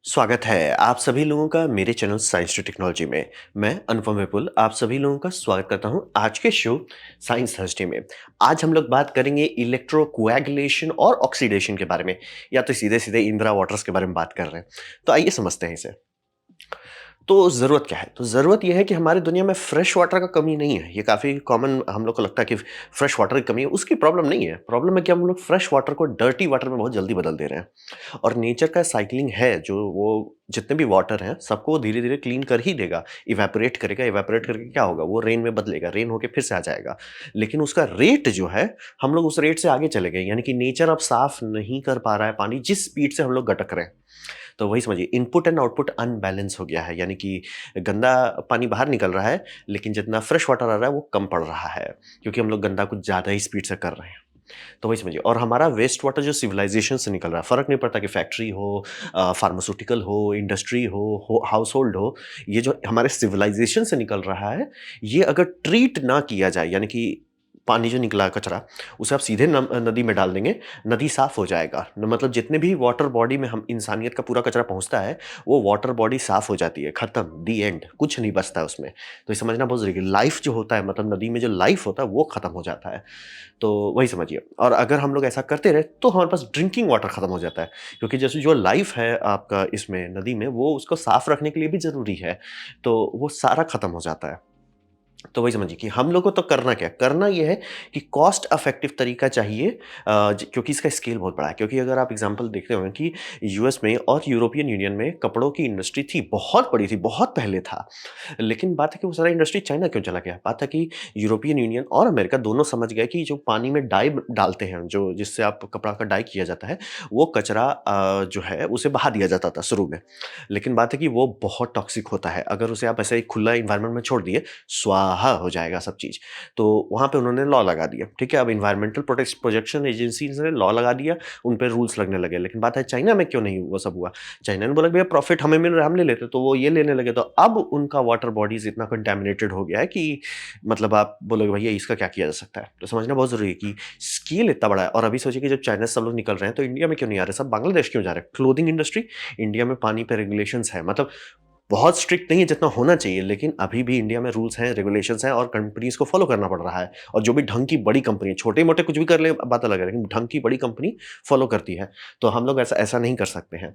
स्वागत है आप सभी लोगों का मेरे चैनल साइंस टू टेक्नोलॉजी में। मैं अनुपम विपुल आप सभी लोगों का स्वागत करता हूं आज के शो साइंस थर्सडे में। आज हम लोग बात करेंगे इलेक्ट्रो कोएगुलेशन और ऑक्सीडेशन के बारे में, या तो सीधे सीधे इंदिरा वाटर्स के बारे में बात कर रहे हैं। तो आइए समझते हैं इसे। तो ज़रूरत क्या है? तो ज़रूरत ये है कि हमारी दुनिया में फ्रेश वाटर का कमी नहीं है। ये काफ़ी कॉमन हम लोग को लगता है कि फ्रेश वाटर की कमी है, उसकी प्रॉब्लम नहीं है। प्रॉब्लम है कि हम लोग फ्रेश वाटर को डर्टी वाटर में बहुत जल्दी बदल दे रहे हैं। और नेचर का साइक्लिंग है जो वो जितने भी वाटर हैं सबको वो धीरे-धीरे क्लीन कर ही देगा। इवेपोरेट करेगा, इवेपोरेट करके क्या होगा? वो रेन में बदलेगा, रेन होके फिर से आ जाएगा। लेकिन उसका रेट जो है, हम लोग उस रेट से आगे चले गए। यानी कि नेचर अब साफ नहीं कर पा रहा है पानी जिस स्पीड से हम लोग गटक रहे हैं। तो वही समझिए इनपुट एंड आउटपुट अनबैलेंस हो गया है। यानी कि गंदा पानी बाहर निकल रहा है, लेकिन जितना फ्रेश वाटर आ रहा है वो कम पड़ रहा है, क्योंकि हम लोग गंदा कुछ ज़्यादा ही स्पीड से कर रहे हैं। तो वही समझिए, और हमारा वेस्ट वाटर जो सिविलाइजेशन से निकल रहा है, फ़र्क नहीं पड़ता कि फैक्ट्री हो, फार्मास्यूटिकल हो, इंडस्ट्री हो हाउस होल्ड हो, ये जो हमारे सिविलाइजेशन से निकल रहा है, ये अगर ट्रीट ना किया जाए, यानी कि पानी जो निकला कचरा, उसे आप सीधे नदी में डाल देंगे, नदी साफ हो जाएगा। मतलब जितने भी वाटर बॉडी में हम इंसानियत का पूरा कचरा पहुँचता है, वो वाटर बॉडी साफ हो जाती है, खत्म, दी एंड, कुछ नहीं बचता है उसमें। तो ये समझना बहुत ज़रूरी है। लाइफ़ जो होता है, मतलब नदी में जो लाइफ़ होता है, वो खत्म हो जाता है। तो वही समझिए, और अगर हम लोग ऐसा करते रहे तो हमारे पास ड्रिंकिंग वाटर खत्म हो जाता है, क्योंकि जैसे जो लाइफ़ है आपका इसमें नदी में, वो उसको साफ रखने के लिए भी ज़रूरी है, तो वो सारा खत्म हो जाता है। तो वही समझिए कि हम लोग को तो करना क्या है? करना ये है कि कॉस्ट इफेक्टिव तरीका चाहिए, क्योंकि इसका स्केल बहुत बड़ा है। क्योंकि अगर आप एग्जांपल देखते होंगे कि यूएस में और यूरोपियन यूनियन में कपड़ों की इंडस्ट्री थी, बहुत बड़ी थी, बहुत पहले था। लेकिन बात है कि वो सारा इंडस्ट्री चाइना क्यों चला गया? बात है कि यूरोपियन यूनियन और अमेरिका दोनों समझ गए कि जो पानी में डाई डालते हैं, जो जिससे आप कपड़ा का डाई किया जाता है, वो कचरा जो है उसे बहा दिया जाता था शुरू में। लेकिन बात है कि वो बहुत टॉक्सिक होता है। अगर उसे आप ऐसे ही खुला एनवायरनमेंट में छोड़ दिए, स्वाहा हो जाएगा सब चीज़। तो वहाँ पे उन्होंने लॉ लगा दिया, ठीक है? अब एनवायरमेंटल प्रोटेक्शन एजेंसीज़ ने लॉ लगा दिया, उन पे रूल्स लगने लगे। लेकिन बात है चाइना में क्यों नहीं वो सब हुआ? चाइना ने बोला भैया प्रॉफिट हमें मिल रहा है, हम ले लेते, तो वो ये लेने लगे। तो अब उनका वाटर बॉडीज़ इतना कंटैमिनेटेड हो गया है कि मतलब आप बोलोगे भैया इसका क्या किया जा सकता है? तो समझना बहुत ज़रूरी है कि स्केल इतना बड़ा है। और अभी सोचिए कि जब चाइना से सब लोग निकल रहे हैं, तो इंडिया में क्यों नहीं आ रहे? सब बांग्लादेश क्यों जा रहे हैं? क्लोथिंग इंडस्ट्री, इंडिया में पानी पे रेगुलेशंस है, मतलब बहुत स्ट्रिक्ट नहीं है जितना होना चाहिए, लेकिन अभी भी इंडिया में रूल्स हैं, रेगुलेशंस हैं, और कंपनीज़ को फॉलो करना पड़ रहा है। और जो भी ढंग की बड़ी कंपनी है, छोटे-मोटे कुछ भी कर ले बात अलग है, लेकिन ढंग की बड़ी कंपनी फॉलो करती है। तो हम लोग ऐसा ऐसा नहीं कर सकते हैं।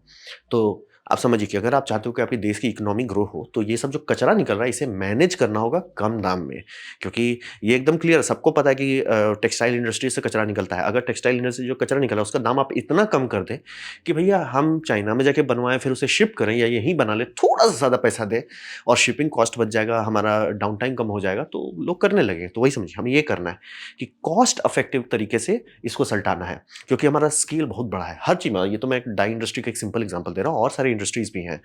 तो आप समझिए कि अगर आप चाहते हो कि आपके देश की इकोनॉमी ग्रो हो, तो ये सब जो कचरा निकल रहा है, इसे मैनेज करना होगा कम दाम में। क्योंकि ये एकदम क्लियर है, सबको पता है कि टेक्सटाइल इंडस्ट्री से कचरा निकलता है। अगर टेक्सटाइल इंडस्ट्री जो कचरा निकला है, उसका दाम आप इतना कम कर दें कि भैया हम चाइना में जाके बनवाएँ, फिर उसे शिप करें या यहीं बना लें, थोड़ा-सा ज़्यादा पैसा दें और शिपिंग कॉस्ट बच जाएगा, हमारा डाउन टाइम कम हो जाएगा, तो लोग करने लगेंगे। तो वही समझिए, हमें ये करना है कि कॉस्ट इफेक्टिव तरीके से इसको सल्टाना है, क्योंकि हमारा स्केल बहुत बड़ा है हर चीज़ में। ये तो मैं एक डाई इंडस्ट्री का एक सिंपल एग्जांपल दे रहा हूँ, और सारी इंडस्ट्रीज़ भी हैं।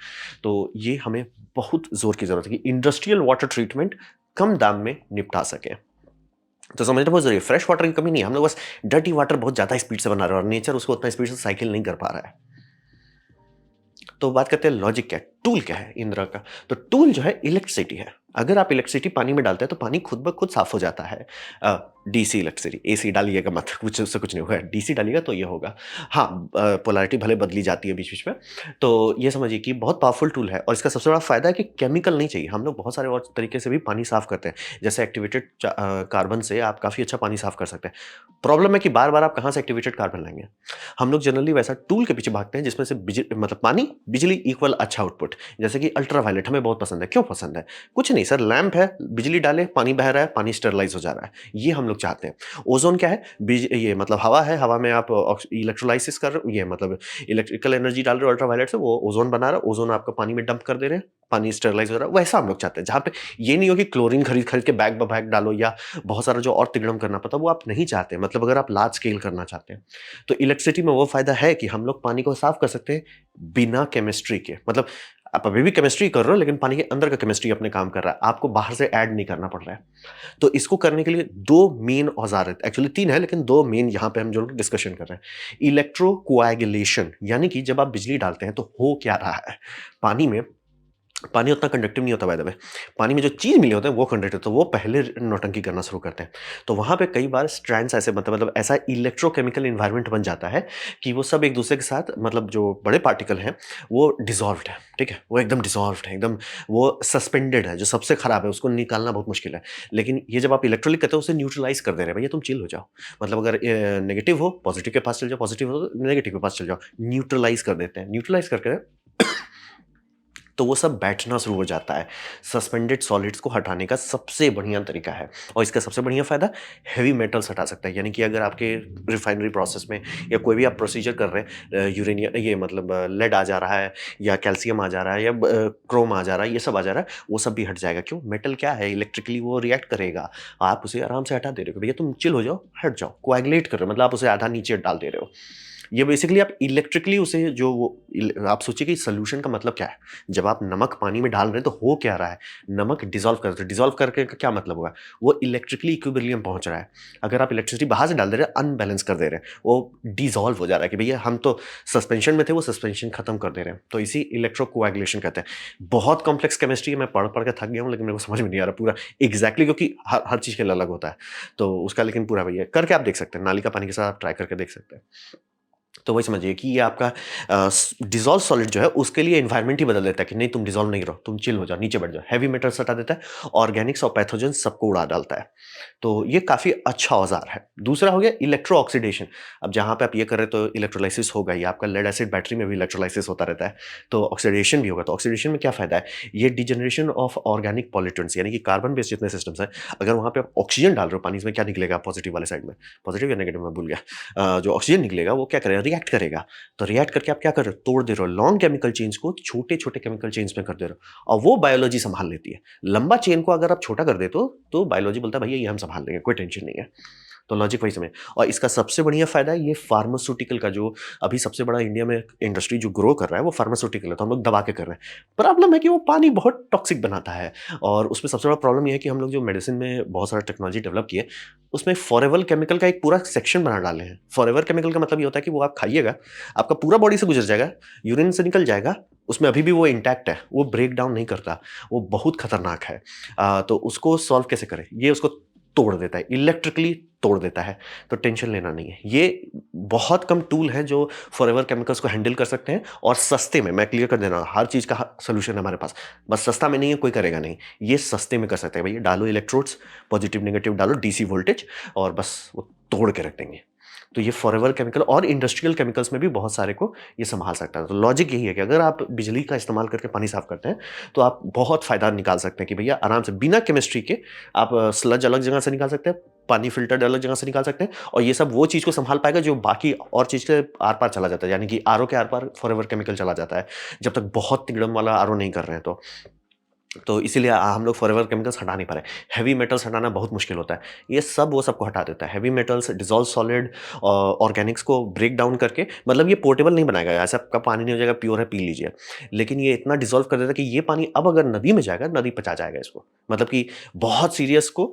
तो ये हमें बहुत ज़ोर की ज़रूरत है कि इंडस्ट्रियल वाटर ट्रीटमेंट कम दाम में निपटा सकें। तो समझना बहुत ज़रूरी है, फ्रेश वाटर की कमी नहीं है, हम लोग बस डर्टी वाटर बहुत ज़्यादा स्पीड से बना रहे हैं, और नेचर उसको उतना स्पीड से साइकिल नहीं कर पा रहा है। तो बात करते हैं लॉजिक क्या है, टूल क्या है इंदिरा का। तो टूल जो है इलेक्ट्रिसिटी है। अगर आप इलेक्ट्रिसिटी पानी में डालते हैं तो पानी खुद ब खुद साफ हो जाता है। डीसी इलेक्ट्रिसिटी, एसी डालिएगा मत, कुछ उससे कुछ नहीं होगा। डीसी डालिएगा तो ये होगा। हाँ, पोलैरिटी भले बदली जाती है बीच-बीच में। तो ये समझिए कि बहुत पावरफुल टूल है, और इसका सबसे बड़ा फ़ायदा है कि केमिकल नहीं चाहिए। हम लोग बहुत सारे और तरीके से भी पानी साफ करते हैं। जैसे एक्टिवेटेड कार्बन से आप काफ़ी अच्छा पानी साफ कर सकते हैं। प्रॉब्लम है कि बार-बार आप कहाँ से एक्टिवेटेड कार्बन लाएँगे? हम लोग जनरली वैसा टूल के पीछे भागते हैं जिसमें से मतलब पानी, बिजली इक्वल अच्छा आउटपुट। जैसे कि अल्ट्रावायलेट हमें बहुत पसंद है। क्यों पसंद है? कुछ नहीं सर, लैंप है, बिजली डाले, पानी बह रहा है, पानी स्टरलाइज़ हो जा रहा है। ये हम लोग चाहते हैं। ओज़ोन क्या है? ये मतलब हवा है, हवा में आप इलेक्ट्रोलाइसिस कर रहे हो, ये मतलब इलेक्ट्रिकल एनर्जी डाल रहे हो अल्ट्रावायलेट से, वो ओज़ोन बना रहा है, ओज़ोन आपका पानी में डंप कर दे रहे हैं, पानी स्टरलाइज़ हो रहा है। वैसा हम लोग चाहते हैं, जहाँ पे ये नहीं हो कि क्लोरीन खरीद-खरीद के बैग ब बैग डालो, या बहुत सारा जो और तिगड़म करना पड़ता है, वो आप नहीं चाहते। मतलब अगर आप लार्ज स्केल करना चाहते हैं। तो इलेक्ट्रिसिटी में वो फ़ायदा है कि हम लोग पानी को साफ़ कर सकते हैं बिना केमिस्ट्री के। मतलब आप अभी भी केमिस्ट्री कर रहे हो, लेकिन पानी के अंदर का केमिस्ट्री अपने काम कर रहा है। आपको बाहर से ऐड नहीं करना पड़ रहा है। तो इसको करने के लिए 2 मेन औज़ार हैं। एक्चुअली 3 है, लेकिन 2 मेन यहाँ पे हम जो डिस्कशन कर रहे हैं। इलेक्ट्रो कोएगुलेशन, यानी कि जब आप बिजली डालते हैं तो हो क्या रहा है? पानी में पानी उतना कंडक्टिव नहीं होता बाय द वे। पानी में जो चीज़ मिली होते हैं वो कंडक्टिव, तो वो पहले नौटंकी करना शुरू करते हैं। तो वहाँ पे कई बार स्ट्रैंड्स ऐसे मतलब ऐसा इलेक्ट्रोकेमिकल एनवायरनमेंट बन जाता है कि वो सब एक-दूसरे के साथ मतलब जो बड़े पार्टिकल हैं वो डिसॉल्व्ड है, ठीक है? वो एकदम डिसॉल्व्ड है, एकदम वो सस्पेंडेड है, जो सबसे खराब है उसको निकालना बहुत मुश्किल है। लेकिन ये जब आप इलेक्ट्रोलिक कहते हो उसे न्यूट्रलाइज़ कर दे रहे हैं, भैया तुम चिल हो जाओ। मतलब अगर नेगेटिव हो, पॉजिटिव के पास चले जाओ, पॉजिटिव हो तो नेगेटिव के पास चले जाओ। न्यूट्रलाइज़ कर देते हैं। न्यूट्रलाइज़ करके तो वो सब बैठना शुरू हो जाता है। सस्पेंडेड सॉलिड्स को हटाने का सबसे बढ़िया तरीका है और इसका सबसे बढ़िया फ़ायदा हेवी मेटल्स हटा सकता है। यानी कि अगर आपके रिफाइनरी प्रोसेस में या कोई भी आप प्रोसीजर कर रहे हैं यूरेनियम ये मतलब लेड आ जा रहा है या कैल्शियम आ जा रहा है या क्रोम आ जा रहा है, ये सब आ जा रहा है, वो सब भी हट जाएगा। क्यों? मेटल क्या है इलेक्ट्रिकली वो रिएक्ट करेगा। आप उसे आराम से हटा दे रहे हो कि भैया तुम चिल हो जाओ, हट जाओ। कोएगुलेट कर रहे हो मतलब आप उसे आधा नीचे डाल दे रहे हो। ये बेसिकली आप इलेक्ट्रिकली उसे जो वो आप सोचिए कि सॉल्यूशन का मतलब क्या है? जब आप नमक पानी में डाल रहे हैं तो हो क्या रहा है? नमक डिसॉल्व कर रहे हैं, डिसॉल्व करके का क्या मतलब हुआ? वो इलेक्ट्रिकली इक्विलिब्रियम पहुँच रहा है। अगर आप इलेक्ट्रिसिटी बाहर से डाल दे रहे हैं, अनबैलेंस कर दे रहे हैं, वो डिसॉल्व हो जा रहा है कि भैया हम तो सस्पेंशन में थे, वो सस्पेंशन खत्म कर दे रहे हैं। तो इसी इलेक्ट्रो कोएगुलेशन कहते हैं। बहुत कॉम्प्लेक्स केमिस्ट्री है, मैं पढ़-पढ़ के थक गया हूँ, लेकिन मेरे को समझ में नहीं आ रहा पूरा एग्ज़ैक्टली क्योंकि हर हर चीज़ के लिए अलग होता है। तो उसका लेकिन पूरा वही है। करके आप देख सकते हैं, नाली का पानी के साथ आप ट्राई करके देख सकते हैं। तो वही समझिए कि ये आपका डिसॉल्व सॉलिड जो है उसके लिए एनवायरनमेंट ही बदल देता है कि नहीं तुम डिसॉल्व नहीं रहो, तुम चिल हो जाओ, नीचे बैठ जाओ। हेवी मेटल्स हटा देता है, ऑर्गेनिक्स और पैथोजन सबको उड़ा डालता है। तो ये काफ़ी अच्छा औज़ार है। दूसरा हो गया इलेक्ट्रो ऑक्सीडेशन। अब जहाँ पे आप ये कर रहे हो तो इलेक्ट्रोलाइसिस होगा ही, आपका लेड एसिड बैटरी में भी इलेक्ट्रोलाइसिस होता रहता है, तो ऑक्सीडेशन भी होगा। तो ऑक्सीडेशन में क्या फ़ायदा है? ये डिजेनरेशन ऑफ ऑर्गेनिक पॉल्यूटेंट्स यानी कि कार्बन बेस्ड जितने सिस्टम्स हैं, अगर वहाँ पे आप ऑक्सीजन डाल रहे हो पानी, इसमें क्या निकलेगा पॉजिटिव वाले साइड में? पॉजिटिव या नेगेटिव मैं भूल गया। जो ऑक्सीजन निकलेगा वो क्या करेगा? रिएक्ट करेगा। तो रिएक्ट करके आप क्या कर रहे हो? तोड़ दे रहे हो। लॉन्ग केमिकल चेन्स को छोटे-छोटे केमिकल चेन्स में कर दे रहे हो और वो बायोलॉजी सँभाल लेती है। लंबा चेन को अगर आप छोटा कर देते हो, तो बायोलॉजी बोलता है भैया ये हम सँभाल लेंगे, कोई टेंशन नहीं है। तो लॉजिक वही समझे और इसका सबसे बढ़िया फ़ायदा है ये फार्मास्यूटिकल का जो अभी सबसे बड़ा इंडिया में इंडस्ट्री जो ग्रो कर रहा है वो फार्मास्यूटिकल है, तो हम लोग दबा के कर रहे हैं। प्रॉब्लम है कि वो पानी बहुत टॉक्सिक बनाता है और उसमें सबसे बड़ा प्रॉब्लम ये है कि हम लोग जो मेडिसिन में बहुत सारा टेक्नोलॉजी डेवलप की है, उसमें फॉरएवर केमिकल का एक पूरा सेक्शन बना डाले हैं। फॉरएवर केमिकल का मतलब ये होता है कि वो आप खाइएगा, आपका पूरा बॉडी से गुज़र जाएगा, यूरिन से निकल जाएगा, उसमें अभी भी वो इंटैक्ट है, वो ब्रेक डाउन नहीं करता, वो बहुत खतरनाक है। तो उसको सॉल्व कैसे करें? ये उसको तोड़ देता है, इलेक्ट्रिकली तोड़ देता है, तो टेंशन लेना नहीं है। ये बहुत कम टूल हैं जो फॉरएवर केमिकल्स को हैंडल कर सकते हैं और सस्ते में, मैं क्लियर कर दे रहा हूँ, हर चीज़ का ह सॉल्यूशन है हमारे पास। बस सस्ता में नहीं है, कोई करेगा नहीं। ये सस्ते में कर सकते हैं भैया, डालो इलेक्ट्रोड्स, पॉजिटिव नेगेटिव डालो, डीसी वोल्टेज और बस वो तोड़ के रख देंगे। तो ये फॉरएवर केमिकल और इंडस्ट्रियल केमिकल्स में भी बहुत सारे को ये सँभाल सकता है। तो लॉजिक यही है कि अगर आप बिजली का इस्तेमाल करके पानी साफ़ करते हैं, तो आप बहुत फ़ायदा निकाल सकते हैं कि भैया आराम से बिना केमिस्ट्री के आप स्लज अलग जगह से निकाल सकते हैं, पानी फ़िल्टर्ड अलग जगह से निकाल सकते हैं और ये सब वो चीज़ को सँभाल पाएगा जो बाकी और चीज़ के आर-पार चला जाता है। यानी कि आरओ के आर-पार फॉरएवर केमिकल चला जाता है, जब तक बहुत तिगड़म वाला आरओ नहीं कर रहे हैं तो। तो इसीलिए हम लोग फॉरएवर केमिकल्स हटा नहीं पा रहे। हेवी मेटल्स हटाना बहुत मुश्किल होता है। ये सब वो सबको हटा देता है। Heavy metals, dissolve solid Organics को ब्रेक डाउन करके मतलब ये पोर्टेबल नहीं बनाएगा। ऐसा आपका पानी नहीं हो जाएगा, प्योर है पी लीजिए। लेकिन ये इतना डिसॉल्व कर देता है कि ये पानी अब अगर नदी में जाएगा, नदी पचा जाएगा इसको। मतलब कि बहुत सीरियस को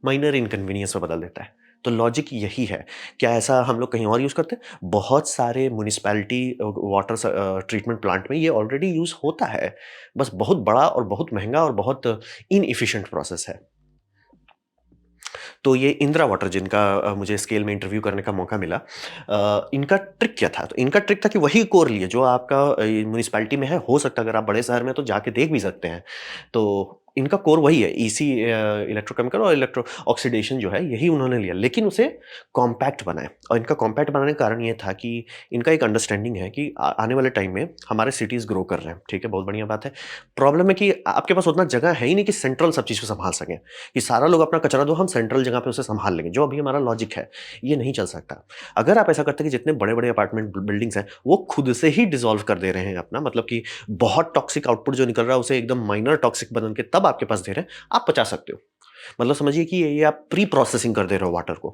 माइनर इनकन्वीनियंस में बदल देता है। तो लॉजिक यही है। क्या ऐसा हम लोग कहीं और यूज़ करते हैं? बहुत सारे म्युनिसिपैलिटी वाटर ट्रीटमेंट प्लांट में ये ऑलरेडी यूज़ होता है। बस बहुत बड़ा और बहुत महँगा और बहुत इनएफिशिएंट प्रोसेस है। तो ये इंदिरा वाटर जिनका मुझे स्केल में इंटरव्यू करने का मौका मिला इनका ट्रिक क्या था? तो इनका ट्रिक था कि वही कोर लिए जो आपका म्युनिसिपैलिटी में है, हो सकता है अगर आप बड़े शहर में हैं तो जाके देख भी सकते हैं। तो इनका कोर वही है, ईसी इलेक्ट्रोकेमिकल और इलेक्ट्रो ऑक्सीडेशन जो है यही उन्होंने लिया, लेकिन उसे कॉम्पैक्ट बनाया और इनका कॉम्पैक्ट बनाने का कारण ये था कि इनका एक अंडरस्टैंडिंग है कि आने वाले टाइम में हमारे सिटीज़ ग्रो कर रहे हैं, ठीक है? बहुत बढ़िया बात है। प्रॉब्लम है कि आपके पास उतना जगह है ही नहीं कि सेंट्रल सब चीज़ को सँभाल सकें। कि सारा लोग अपना कचरा दो, हम सेंट्रल जगह पे उसे सँभाल लेंगे, जो अभी हमारा लॉजिक है, ये नहीं चल सकता। अगर आप ऐसा करते हैं कि जितने बड़े-बड़े अपार्टमेंट बिल्डिंग्स हैं, वो खुद से ही डिसॉल्व कर दे रहे हैं अपना मतलब कि बहुत टॉक्सिक आउटपुट जो निकल रहा है, उसे एकदम माइनर टॉक्सिक बदल के तब आपके पास दे रहे हैं, आप बचा सकते हो। मतलब समझिए कि ये आप प्री प्रोसेसिंग कर दे रहे हो वाटर को,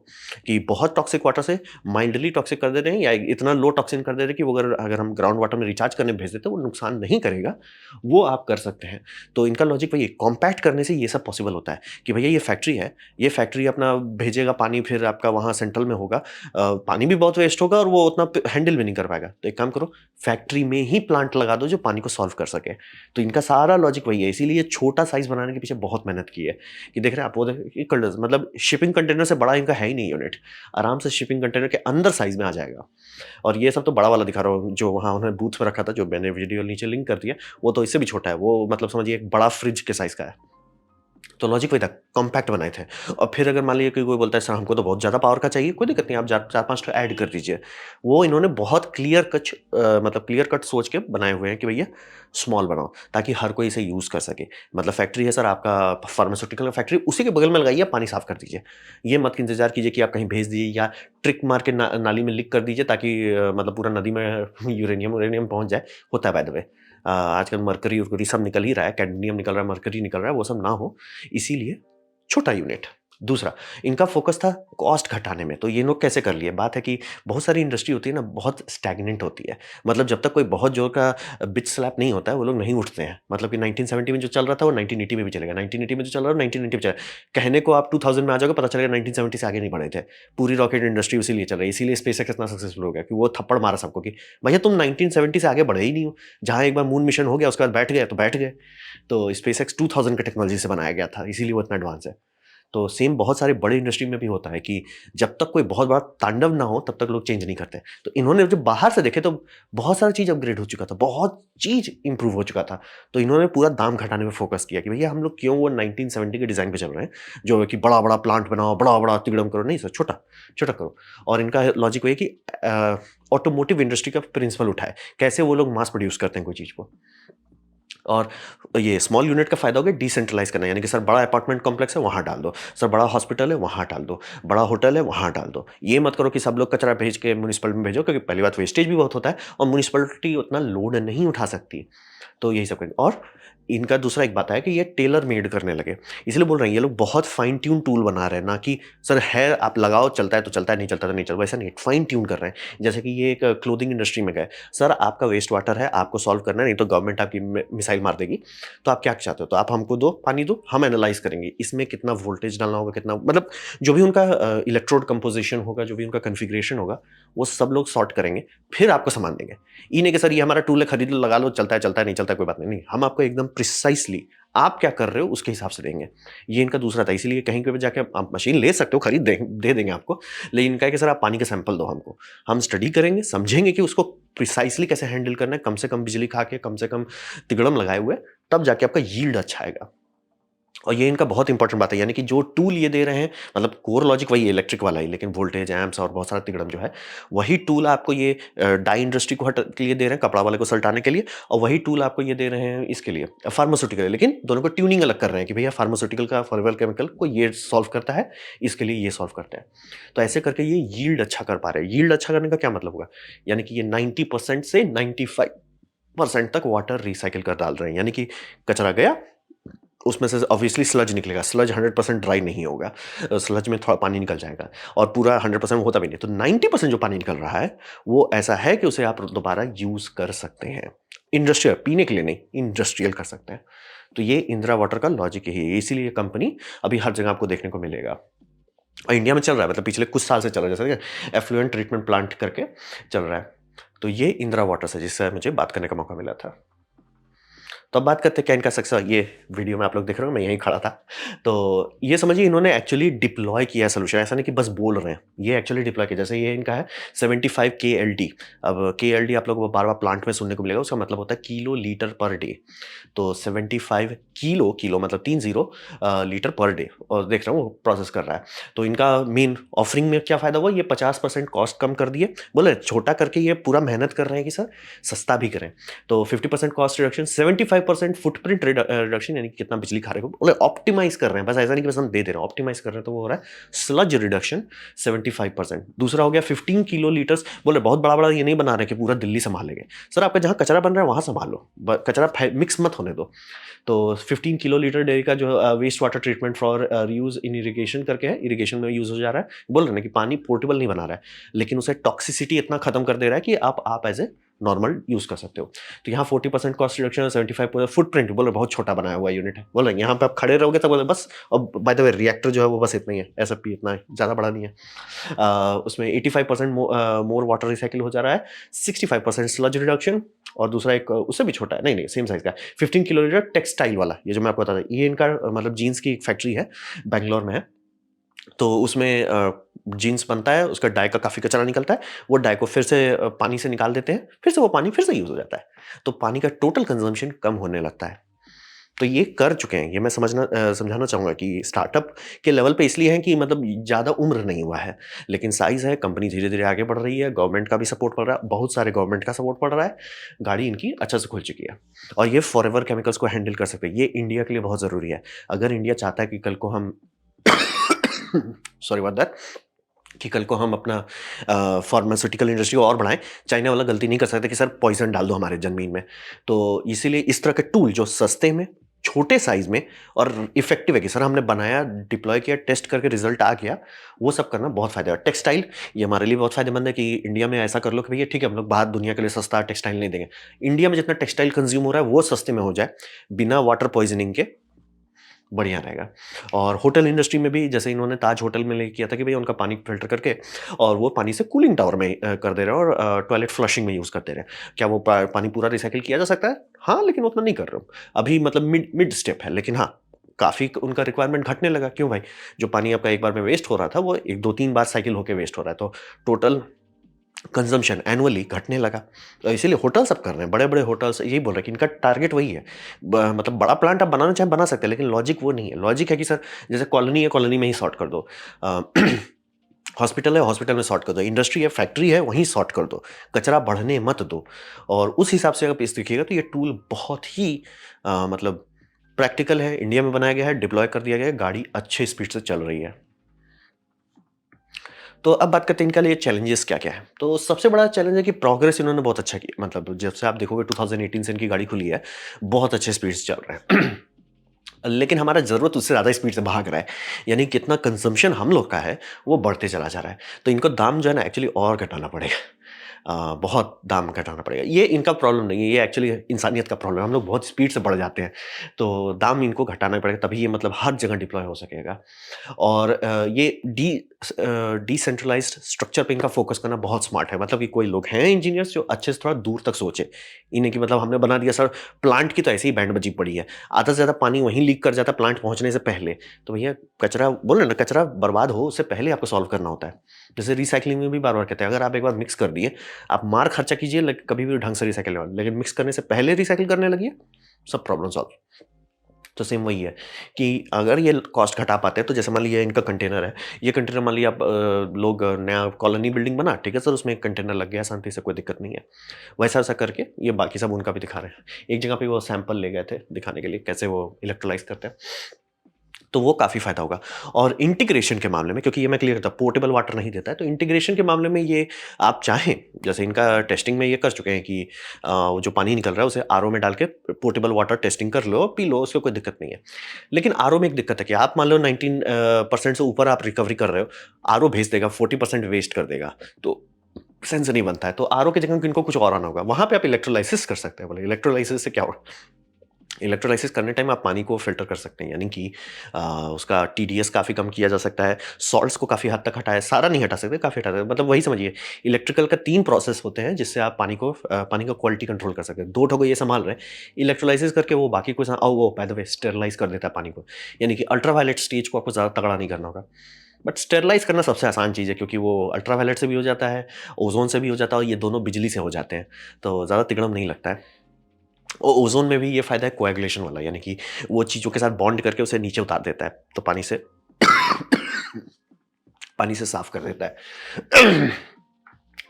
कि बहुत टॉक्सिक वाटर से माइल्डली टॉक्सिक कर दे रहे हैं या इतना लो टॉक्सिन कर दे रहे हैं कि वो अगर अगर हम ग्राउंड वाटर में रिचार्ज करने भेज देते हैं वो नुकसान नहीं करेगा, वो आप कर सकते हैं। तो इनका लॉजिक वही है, कॉम्पैक्ट करने से ये सब पॉसिबल होता है कि भैया ये फैक्ट्री है, ये फैक्ट्री अपना भेजेगा पानी, फिर आपका वहाँ सेंट्रल में होगा, पानी भी बहुत वेस्ट होगा और वो उतना हैंडल भी नहीं कर पाएगा। तो एक काम करो, फैक्ट्री में ही प्लांट लगा दो जो पानी को सॉल्व कर सके। तो इनका सारा लॉजिक वही है, इसीलिए छोटा साइज बनाने के पीछे बहुत मेहनत की है। कि देख रहे हैं आप, वो मतलब शिपिंग कंटेनर से बड़ा इनका है ही नहीं यूनिट, आराम से शिपिंग कंटेनर के अंदर साइज में आ जाएगा। और ये सब तो बड़ा वाला दिखा रहा हूँ जो वहाँ उन्होंने बूथ में रखा था, जो मैंने वीडियो नीचे लिंक कर दिया, वो तो इससे भी छोटा है, वो मतलब समझिए एक बड़ा फ्रिज के साइज का है। तो लॉजिक वही था, कॉम्पैक्ट बनाए थे। और फिर अगर मान लीजिए कि कोई बोलता है सर हमको तो बहुत ज़्यादा पावर का चाहिए, कोई दिक्कत नहीं, आप 4-5 ठो ऐड कर दीजिए। वो इन्होंने बहुत मतलब क्लियर कट सोच के बनाए हुए हैं कि भैया स्मॉल बनाओ, ताकि हर कोई इसे यूज़ कर सके। मतलब फैक्ट्री है सर आपका फार्मास्यूटिकल फैक्ट्री, उसी के बगल में लगाइए, पानी साफ कर दीजिए। ये मत इंतज़ार कीजिए कि आप कहीं भेज दीजिए या ट्रिक मार के नाली में लीक कर दीजिए, ताकि मतलब पूरा नदी में यूरेनियम पहुँच जाए। होता है बाय द वे। आजकल मरकरी उरकरी सब निकल ही रहा है, कैडमियम निकल रहा है, मरकरी निकल रहा है, वो सब ना हो, इसीलिए छोटा यूनिट। दूसरा, इनका फोकस था कॉस्ट घटाने में। तो ये लोग कैसे कर लिए? बात है कि बहुत सारी इंडस्ट्री होती है ना, बहुत स्टैग्नेंट होती है। मतलब जब तक कोई बहुत जोर का बिच स्लैप नहीं होता है, वो लोग नहीं उठते हैं। मतलब कि 1970 में जो चल रहा था वो 1980 में भी चलेगा, 1980 में जो चल रहा है 1990 में चलेगा। कहने को आप 2000 में आ जाओगे, पता चलेगा 1970 से आगे नहीं बढ़े थे। पूरी रॉकेट इंडस्ट्री उसी लिए चल रही है, इसीलिए स्पेसएक्स इतना सक्सेसफुल हो गया कि वो थप्पड़ मारा सबको कि भैया तुम 1970 से आगे बढ़े ही नहीं हो। जहाँ एक बार मून मिशन हो गया उसके बाद बैठ गए तो बैठ गए। तो स्पेसएक्स 2000 के टेक्नोलॉजी से बनाया गया था, इसीलिए वो इतना एडवांस है। तो सेम बहुत सारे बड़े इंडस्ट्री में भी होता है कि जब तक कोई बहुत बड़ा तांडव ना हो तब तक लोग चेंज नहीं करते। तो इन्होंने जब बाहर से देखे तो बहुत सारा चीज़ अपग्रेड हो चुका था, बहुत चीज़ इंप्रूव हो चुका था। तो इन्होंने पूरा दाम घटाने में फोकस किया कि भैया हम लोग क्यों वो 1970 के डिज़ाइन पे चल रहे हैं, जो है कि बड़ा-बड़ा प्लांट बनाओ, बड़ा-बड़ा तिगड़म करो, नहीं सर, छोटा, छोटा करो। और इनका लॉजिक वही है कि ऑटोमोटिव इंडस्ट्री का प्रिंसिपल उठाए, कैसे वो लोग मास प्रोड्यूस करते हैं कोई चीज़ को। और ये स्मॉल यूनिट का फ़ायदा हो गया डिसेंट्रलाइज़ करना, यानी कि सर बड़ा अपार्टमेंट कॉम्प्लेक्स है वहाँ डाल दो, सर बड़ा हॉस्पिटल है वहाँ डाल दो, बड़ा होटल है वहाँ डाल दो। ये मत करो कि सब लोग कचरा भेज के म्युनिसिपल में भेजो, क्योंकि पहली बात वेस्टेज भी बहुत होता है और म्युनिसिपैलिटी उतना लोड नहीं उठा सकती। तो यही सब करेंगे। और इनका दूसरा एक बात है कि ये टेलर मेड करने लगे, इसलिए बोल रहे हैं ये लोग बहुत फाइन ट्यून टूल बना रहे हैं, ना कि सर है आप लगाओ चलता है तो चलता है, नहीं चलता तो नहीं चलता, वैसा नहीं, फाइन ट्यून कर रहे हैं। जैसे कि ये एक क्लोथिंग इंडस्ट्री में गए, सर आपका वेस्ट वाटर है, आपको सॉल्व करना है, नहीं तो गवर्नमेंट आपकी मिसाइल मार देगी, तो आप क्या चाहते हो, तो आप हमको दो, पानी दो, हम एनालाइज करेंगे इसमें कितना वोल्टेज डालना होगा, कितना मतलब जो भी उनका इलेक्ट्रोड कंपोजिशन होगा, जो भी उनका कन्फिग्रेशन होगा, वो सब लोग सॉर्ट करेंगे, फिर आपको सामान देंगे। ये नहीं कि सर ये हमारा टूल है, खरीद लो, लगा लो, चलता है नहीं चलता है, कोई बात नहीं, नहीं, हम आपको एकदम प्रिसाइसली आप क्या कर रहे हो उसके हिसाब से देंगे। ये इनका दूसरा था, इसीलिए कहीं पे भी जाके आप मशीन ले सकते हो, खरीद दे देंगे आपको, लेकिन इनका है कि सर आप पानी का सैंपल दो हमको, हम स्टडी करेंगे, समझेंगे कि उसको प्रिसाइसली कैसे हैंडल करना है, कम से कम बिजली खा के, कम से कम तिगड़म लगाए हुए, तब जाके आपका यील्ड अच्छा आएगा। और ये इनका बहुत इंपॉर्टेंट बात है, यानी कि जो टूल ये दे रहे हैं, मतलब कोर लॉजिक वही है इलेक्ट्रिक वाला ही, लेकिन वोल्टेज एम्प्स और बहुत सारा तिगड़म जो है, वही टूल आपको ये डाई इंडस्ट्री को हट के लिए दे रहे हैं, कपड़ा वाले को सल्टाने के लिए, और वही टूल आपको ये दे रहे हैं इसके लिए फार्मास्यूटिकल, लेकिन दोनों को ट्यूनिंग अलग कर रहे हैं कि भैया फार्मास्यूटिकल का फॉरवेल केमिकल को ये सॉल्व करता है, इसके लिए ये सॉल्व करता है। तो ऐसे करके ये यील्ड अच्छा कर पा रहे हैं। यील्ड अच्छा करने का क्या मतलब होगा, यानी कि ये 90% से 95% तक वाटर रिसाइकिल कर डाल रहे हैं, यानी कि कचरा गया, उसमें से ऑब्वियसली स्लज निकलेगा, स्लज 100% ड्राई नहीं होगा, स्लज में थोड़ा पानी निकल जाएगा, और पूरा 100% होता भी नहीं, तो 90% जो पानी निकल रहा है वो ऐसा है कि उसे आप दोबारा यूज़ कर सकते हैं। इंडस्ट्रियल, पीने के लिए नहीं, इंडस्ट्रियल कर सकते हैं। तो ये इंदिरा वाटर का लॉजिक यही है, इसीलिए कंपनी अभी हर जगह आपको देखने को मिलेगा। और इंडिया में चल रहा है, मतलब पिछले कुछ साल से चल रहा है, जैसे एफ्लुएंट ट्रीटमेंट प्लांट करके चल रहा है। तो ये इंदिरा वाटर से जिससे मुझे बात करने का मौका मिला था। तो अब बात करते हैं क्या इनका सक्सेस, ये वीडियो में आप लोग देख रहे हो, मैं यहीं खड़ा था। तो ये समझिए इन्होंने एक्चुअली डिप्लॉय किया सोल्यूशन, ऐसा नहीं कि बस बोल रहे हैं, ये एक्चुअली डिप्लॉय किया। जैसे ये इनका है 75 KLD। अब KLD आप लोगों को बार बार प्लांट में सुनने को मिलेगा, उसका मतलब होता है किलो लीटर पर डे। तो 75 किलो, किलो मतलब 30 लीटर पर डे, और देख रहा हूँ वो प्रोसेस कर रहा है। तो इनका मेन ऑफरिंग में क्या फ़ायदा हुआ, ये 50% कॉस्ट कम कर दिए, बोले छोटा करके ये पूरा मेहनत कर रहे हैं कि सर सस्ता भी करें। तो 50% कॉस्ट रिडक्शन, 75 75% फुटप्रिंट रिडक्शन, यानी कि कितना बिजली खा रहे हो, बोले ऑप्टिमाइज कर रहे हैं, बस ऐसा नहीं कि बस हम दे रहे हैं, ऑप्टिमाइज कर रहे हैं, तो वो हो रहा है स्लज रिडक्शन 75%। दूसरा हो गया 15 किलो लीटर्स, बोले बहुत बड़ा बड़ा ये नहीं बना रहे कि पूरा दिल्ली संभालेंगे, सर आपका जहाँ कचरा बन रहा है वहाँ संभालो, कचरा मिक्स मत होने दो। तो 15 किलो लीटर डेयरी का जो waste water treatment for reuse in irrigation करके है, इरिगेशन में यूज हो जा रहा है, बोल रहे हैं कि पानी पोर्टेबल नहीं बना रहा है, लेकिन उसे टॉक्सिसिटी इतना खत्म कर दे रहा है कि आप एज ए नॉर्मल यूज कर सकते हो। तो यहाँ 40% कॉस्ट रिडक्शन है, 75% फुटप्रिंट, बोले बहुत छोटा बनाया हुआ यूनिट है, बोले यहाँ पे आप खड़े रहोगे तो बोले बस, और बाय द वे रिएक्टर जो है वो बस इतना ही है, एसएफपी इतना है, ज़्यादा बड़ा नहीं है। उसमें 85% मोर वाटर रिसाइकिल हो जा रहा है, 65% स्लज रिडक्शन, और दूसरा एक उससे भी छोटा है, नहीं नहीं सेम साइज का 15 किलो लीटर टेक्सटाइल वाला, ये जो मैं आपको बता था, ये इनका मतलब जीन्स की एक फैक्ट्री है, बैंगलोर में है। तो उसमें जीन्स बनता है, उसका डाई का काफ़ी कचरा निकलता है, वो डाई को फिर से पानी से निकाल देते हैं, फिर से वो पानी फिर से यूज़ हो जाता है, तो पानी का टोटल कंजम्पशन कम होने लगता है। तो ये कर चुके हैं, ये मैं समझाना चाहूँगा कि स्टार्टअप के लेवल पे इसलिए है कि मतलब ज़्यादा उम्र नहीं हुआ है, लेकिन साइज़ है, कंपनी धीरे-धीरे आगे बढ़ रही है, गवर्नमेंट का भी सपोर्ट पड़ रहा है, बहुत सारे गवर्नमेंट का सपोर्ट पड़ रहा है, गाड़ी इनकी अच्छा से खुल चुकी है, और ये फॉरएवर केमिकल्स को हैंडल कर सकते हैं। ये इंडिया के लिए बहुत ज़रूरी है। अगर इंडिया चाहता है कि कल को हम सॉरी अबाउट दैट, कि कल को हम अपना फार्मास्यूटिकल इंडस्ट्री को और बढ़ाएं, चाइना वाला गलती नहीं कर सकते कि सर पॉइजन डाल दो हमारे जमीन में। तो इसीलिए इस तरह के टूल जो सस्ते में, छोटे साइज में और इफेक्टिव है कि सर हमने बनाया, डिप्लॉय किया, टेस्ट करके रिजल्ट आ गया, वो सब करना बहुत फायदा है। टेक्सटाइल, ये हमारे लिए बहुत फायदेमंद है कि इंडिया में ऐसा कर लो कि भैया ठीक है, हम लोग बाहर दुनिया के लिए सस्ता टेक्सटाइल नहीं देंगे, इंडिया में जितना टेक्सटाइल कंज्यूम हो रहा है वो सस्ते में हो जाए, बिना वाटर पॉइजनिंग के, बढ़िया रहेगा। और होटल इंडस्ट्री में भी जैसे इन्होंने ताज होटल में ले किया था कि भैया उनका पानी फिल्टर करके और वो पानी से कूलिंग टावर में कर दे रहे हैं, और टॉयलेट फ्लशिंग में यूज़ करते रहे। क्या वो पानी पूरा रिसाइकिल किया जा सकता है? हाँ, लेकिन उतना नहीं कर रहे हो अभी, मतलब मिड मिड स्टेप है, लेकिन हाँ काफ़ी उनका रिक्वायरमेंट घटने लगा। क्यों भाई? जो पानी आपका एक बार में वेस्ट हो रहा था वो एक दो तीन बार साइकिल होकर वेस्ट हो रहा है, तो टोटल कंजम्पशन एनुअली घटने लगा। तो इसीलिए होटल सब कर रहे हैं, बड़े-बड़े होटल्स यही बोल रहे हैं कि इनका टारगेट वही है। मतलब बड़ा प्लांट आप बनाना चाहें बना सकते हैं, लेकिन लॉजिक वो नहीं है। लॉजिक है कि सर जैसे कॉलोनी है, कॉलोनी में ही सॉर्ट कर दो। अ, हॉस्पिटल है, हॉस्पिटल में सॉर्ट कर दो। इंडस्ट्री है, फैक्ट्री है, वहीं सॉर्ट कर दो। कचरा बढ़ने मत दो। और उस हिसाब से अगर इस देखिएगा तो ये टूल बहुत ही मतलब प्रैक्टिकल है, इंडिया में बनाया गया है, डिप्लॉय कर दिया गया है, गाड़ी अच्छे स्पीड से चल रही है। तो अब बात करते हैं इनके लिए चैलेंजेस क्या-क्या है। तो सबसे बड़ा चैलेंज है कि प्रोग्रेस इन्होंने बहुत अच्छा किया, मतलब जब से आप देखोगे 2018 से इनकी गाड़ी खुली है, बहुत अच्छे स्पीड से चल रहा है। लेकिन हमारा ज़रूरत उससे ज़्यादा स्पीड से भाग रहा है, यानी कितना कंज़म्पशन हम लोग का है, वो बढ़ते चला जा रहा है। तो इनको दाम जो है ना एक्चुअली और घटाना पड़ेगा। बहुत दाम घटाना पड़ेगा। ये इनका प्रॉब्लम नहीं है, ये एक्चुअली इंसानियत का प्रॉब्लम है। हम लोग बहुत स्पीड से बढ़ जाते हैं, तो दाम इनको घटाना पड़ेगा, तभी ये मतलब हर जगह डिप्लॉय हो सकेगा। और ये डिसेंट्रलाइज्ड स्ट्रक्चर पे इनका फोकस करना बहुत स्मार्ट है। मतलब कि कोई लोग हैं इंजीनियर्स जो अच्छे से थोड़ा दूर तक सोचे। इन्हें कि मतलब हमने बना दिया सर, प्लांट की तो ऐसे ही बैंड बजी पड़ी है। आधा से ज़्यादा पानी वहीं लीक कर जाता है प्लांट पहुँचने से पहले। तो भैया कचरा बोल रहे हैं ना, कचरा बर्बाद हो उससे पहले आपको सॉल्व करना होता है। जैसे रिसाइक्लिंग में भी बार-बार कहते हैं, अगर आप एक बार मिक्स कर दिए, आप मार खर्चा कीजिए कभी भी ढंग से रिसाइकिल नहीं होगा। लेकिन मिक्स करने से पहले रिसाइकिल करने लगिए, सब प्रॉब्लम सॉल्व। तो सेम वही है कि अगर ये कॉस्ट घटा पाते हैं, तो जैसे मान लीजिए इनका कंटेनर है, ये कंटेनर मान लीजिए आप लोग नया कॉलोनी बिल्डिंग बना, ठीक है सर, उसमें एक कंटेनर लग गया शांति से, कोई दिक्कत नहीं है। वैसा-वैसा करके ये बाकी सब उनका भी दिखा रहे हैं। एक जगह पे वो सैंपल ले गए थे दिखाने के लिए कैसे वो इलेक्ट्रोलाइज़ करते हैं। तो वो काफ़ी फ़ायदा होगा। और इंटीग्रेशन के मामले में, क्योंकि ये मैं क्लियर था, पोर्टेबल वाटर नहीं देता है, तो इंटीग्रेशन के मामले में ये आप चाहें, जैसे इनका टेस्टिंग में ये कर चुके हैं कि वो जो पानी निकल रहा है उसे आरओ में डाल के पोर्टेबल वाटर टेस्टिंग कर लो, पी लो, उसको कोई दिक्कत नहीं है। लेकिन आरओ में एक दिक्कत है कि आप मान लो 19 परसेंट से ऊपर आप रिकवरी कर रहे हो, आरओ भेज देगा 40% वेस्ट कर देगा, तो सेंस नहीं बनता है। तो आरओ की जगह इनको कुछ और आना होगा, वहाँ पे आप इलेक्ट्रोलाइसिस कर सकते हैं। बोले इलेक्ट्रोलाइसिस से क्या होगा? इलेक्ट्रोलाइसिस करने टाइम आप पानी को फ़िल्टर कर सकते हैं, यानी कि उसका टीडीएस काफ़ी कम किया जा सकता है, सॉल्ट्स को काफ़ी हद तक हटाया, सारा नहीं हटा सकते, काफ़ी हटा सकते हैं। मतलब वही समझिए, इलेक्ट्रिकल का 3 प्रोसेस होते हैं जिससे आप पानी का क्वालिटी कंट्रोल कर सकते हैं। 2 ठो को ये सँभाल रहे हैं, इलेक्ट्रोलाइसिस करके वो बाकी को वो बाय द वे स्टेरिलाइज़ कर देता है पानी को, यानी कि अल्ट्रावायलेट स्टेज को आपको ज़्यादा तगड़ा नहीं करना होगा। बट स्टेरिलाइज़ करना सबसे आसान चीज़ है, क्योंकि वो अल्ट्रावायलेट से भी हो जाता है, ओज़ोन से भी हो जाता है, और ये दोनों बिजली से हो जाते हैं, तो ज़्यादा तिगड़म नहीं लगता है। ओज़ोन में भी ये फ़ायदा है कोएगुलेशन वाला, यानी कि वो चीज़ों के साथ बॉन्ड करके उसे नीचे उतार देता है, तो पानी से साफ़ कर देता है।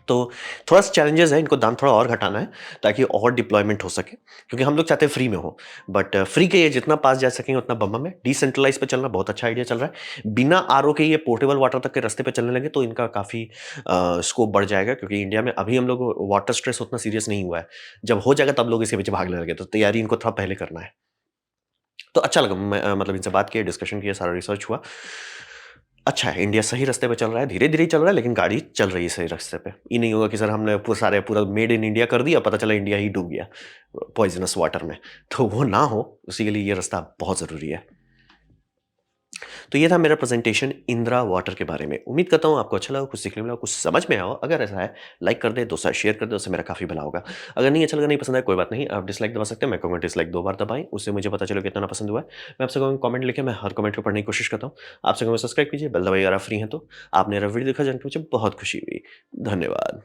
तो थोड़ा-सा चैलेंजेज़ है, इनको दाम थोड़ा और घटाना है ताकि और डिप्लॉयमेंट हो सके, क्योंकि हम लोग चाहते हैं फ्री में हो, बट फ्री के ये जितना पास जा सकेंगे उतना बम-बम है। डिसेंट्रलाइज़ पे चलना बहुत अच्छा आइडिया चल रहा है। बिना आरओ के ये पोर्टेबल वाटर तक के रास्ते पे चलने लगे तो इनका काफ़ी स्कोप बढ़ जाएगा, क्योंकि इंडिया में अभी हम लोग वाटर स्ट्रेस उतना सीरियस नहीं हुआ है। जब हो जाएगा तब लोग इसके पीछे भागने लगे, तो तैयारी इनको थोड़ा पहले करना है। तो अच्छा लगा, मैं मतलब इनसे बात की, डिस्कशन किया, सारा रिसर्च हुआ। अच्छा है, इंडिया सही रास्ते पे चल रहा है, धीरे-धीरे ही चल रहा है, लेकिन गाड़ी चल रही है सही रास्ते पे। ये नहीं होगा कि सर हमने पूरा मेड इन इंडिया कर दिया, पता चला इंडिया ही डूब गया पॉइज़नस वाटर में। तो वो ना हो, उसी के लिए ये रास्ता बहुत ज़रूरी है। तो ये था मेरा प्रेज़ेंटेशन इंदिरा वाटर के बारे में। उम्मीद करता हूँ आपको अच्छा लगा, कुछ सीखने मिला, कुछ समझ में आया हो। अगर ऐसा है, लाइक कर दें, दोस्तों के साथ शेयर कर दें, उससे मेरा काफ़ी भला होगा। अगर नहीं अच्छा लगा, नहीं पसंद आया, कोई बात नहीं, आप डिसलाइक दबा सकते हैं। मैं कहूँगा डिसलाइक 2 बार दबाएँ, उससे मुझे पता चलेगा कितना पसंद हुआ है। मैं आपसे कहूँगा कमेंट लिखें, मैं हर कमेंट को पढ़ने की कोशिश करता हूँ। आपसे कहूँगा सब्सक्राइब कीजिए, बेल दबाइए अगर आप फ्री हैं तो। आपने मेरा वीडियो देखा, जान के मुझे बहुत खुशी हुई। धन्यवाद।